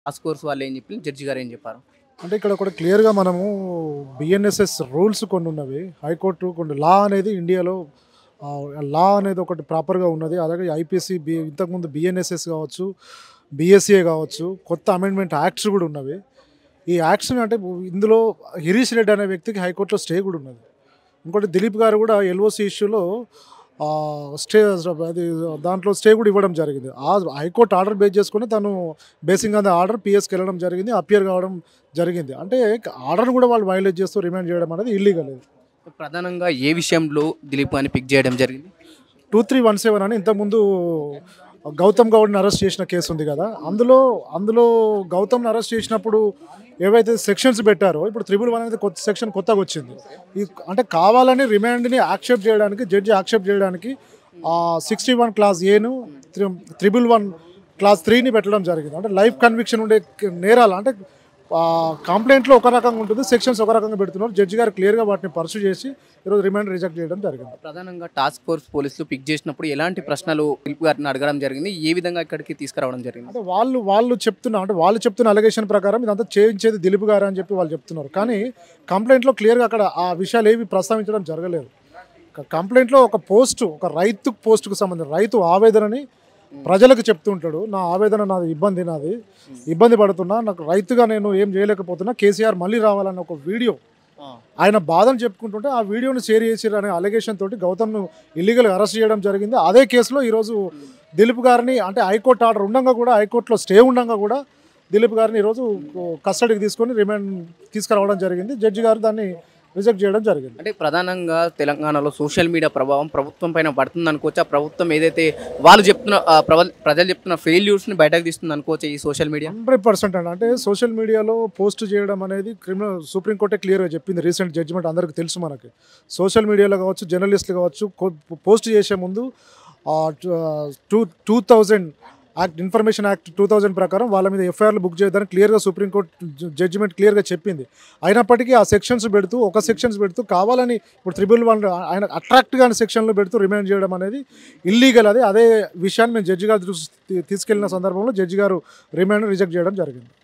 Task force వాళ్ళు ఏం చెప్పి జడ్జి గారు ఏం చెప్పారు? అంటే ఇక్కడ ఒకటి క్లియర్‌గా మనము బిఎన్ఎస్ఎస్ రూల్స్ కొన్ని ఉన్నవి. హైకోర్టు కొన్ని లా అనేది ఇండియాలో లా అనేది ఒకటి ప్రాపర్‌గా ఉన్నది. అలాగే ఐపీసీ ఇంతకుముందు బిఎన్ఎస్ఎస్ కావచ్చు, బీఎస్సీఏ కావచ్చు, కొత్త అమెండ్మెంట్ యాక్ట్స్ కూడా ఉన్నవి. ఈ యాక్ట్స్‌ని అంటే ఇందులో హరీష్ రెడ్డి అనే వ్యక్తికి హైకోర్టులో స్టే కూడా ఉన్నది. ఇంకోటి దిలీప్ గారు కూడా ఎల్ఓసీ ఇష్యూలో స్టే అది దాంట్లో స్టే కూడా ఇవ్వడం జరిగింది. ఆ హైకోర్టు ఆర్డర్ బేస్ చేసుకొని తను బేసింగ్ ఆన్ ద ఆర్డర్ పిఎస్‌కి వెళ్ళడం జరిగింది. అపియర్ కావడం జరిగింది. అంటే ఆర్డర్‌ని కూడా వాళ్ళు వయోలేట్ చేస్తూ రిమాండ్ చేయడం అనేది ఇల్లీగల్ ఇది. ప్రధానంగా ఏ విషయంలో దిలీప్ గారిని పిక్ చేయడం జరిగింది? 2317 అని ఇంతకుముందు గౌతమ్ గౌడ్‌ని అరెస్ట్ చేసిన కేసు ఉంది కదా! అందులో గౌతమ్‌ని అరెస్ట్ చేసినప్పుడు ఏవైతే సెక్షన్స్ పెట్టారో ఇప్పుడు 311 అనేది కొత్త సెక్షన్ కొత్తగా వచ్చింది. అంటే కావాలని రిమాండ్‌ని యాక్సెప్ట్ చేయడానికి జడ్జి యాక్సెప్ట్ చేయడానికి 61 క్లాస్ ఏను 311 క్లాస్ 3ని పెట్టడం జరిగింది. అంటే లైఫ్ కన్విక్షన్ ఉండే నేరాలు అంటే కంప్లైంట్లో ఒక రకంగా ఉంటుంది, సెక్షన్స్ ఒక రకంగా పెడుతున్నారు. జడ్జి గారు క్లియర్‌గా వాటిని పర్సూ చేసి ఈరోజు రిమాండ్ రిజెక్ట్ చేయడం జరిగింది. ప్రధానంగా టాస్క్ ఫోర్స్ పోలీసులు పిక్ చేసినప్పుడు ఎలాంటి ప్రశ్నలు దిలీప్ గారిని అడగడం జరిగింది? ఏ విధంగా ఇక్కడికి తీసుకురావడం జరిగింది? అంటే వాళ్ళు చెప్తున్న అలిగేషన్ ప్రకారం ఇదంతా చేయించేది దిలీప్ గారు అని చెప్పి వాళ్ళు చెప్తున్నారు. కానీ కంప్లైంట్లో క్లియర్‌గా అక్కడ ఆ విషయాలు ఏవి ప్రస్తావించడం జరగలేదు. కంప్లైంట్లో ఒక రైతు పోస్టుకు సంబంధించి రైతు ఆవేదనని ప్రజలకు చెప్తుంటాడు. నా ఆవేదన ఇబ్బంది పడుతున్నా, నాకు రైతుగా నేను ఏం చేయలేకపోతున్నా, కేసీఆర్ మళ్ళీ రావాలన్న ఒక వీడియో ఆయన బాధను చెప్పుకుంటుంటే ఆ వీడియోని షేర్ చేసిర్రు అనే అలిగేషన్ తోటి గౌతమ్ను ఇల్లీగల్గా అరెస్ట్ చేయడం జరిగింది. అదే కేసులో ఈరోజు దిలీప్ గారిని అంటే హైకోర్టు ఆర్డర్ ఉండగా కూడా, హైకోర్టులో స్టే ఉండగా కూడా దిలీప్ గారిని ఈరోజు కస్టడీకి తీసుకొని రిమాండ్ తీసుకురావడం జరిగింది. జడ్జి గారు దాన్ని రిజెక్ట్ చేయడం జరిగింది. అంటే ప్రధానంగా తెలంగాణలో సోషల్ మీడియా ప్రభావం ప్రభుత్వం పైన పడుతుంది అనుకోవచ్చు. ఆ ప్రభుత్వం ఏదైతే వాళ్ళు చెప్తున్న ప్రజలు చెప్తున్న ఫెయిల్యూర్స్ని బయటకు తీస్తుంది అనుకోవచ్చు ఈ సోషల్ మీడియా. 100% అండి. అంటే సోషల్ మీడియాలో పోస్ట్ చేయడం అనేది సుప్రీంకోర్టే క్లియర్గా చెప్పింది. రీసెంట్ జడ్జిమెంట్ అందరికీ తెలుసు. మనకి సోషల్ మీడియాలో కావచ్చు, జర్నలిస్టులు కావచ్చు, పోస్ట్ చేసే ముందు 2000 ఇన్ఫర్మేషన్ యాక్ట్ 2000 ప్రకారం వాళ్ళ మీద ఎఫ్ఐఆర్లు బుక్ చేయడానికి క్లియర్గా సుప్రీంకోర్టు జడ్జిమెంట్ క్లియర్గా చెప్పింది. అయినప్పటికీ ఆ సెక్షన్స్ పెడుతూ కావాలని ఇప్పుడు 311 ఆయన అట్రాక్ట్ కాని సెక్షన్లు పెడుతూ రిమాండ్ చేయడం అనేది ఇల్లీగల్. అదే విషయాన్ని మేము జడ్జి గారు తీసుకెళ్లిన సందర్భంలో జడ్జి గారు రిమాండ్ రిజెక్ట్ చేయడం జరిగింది.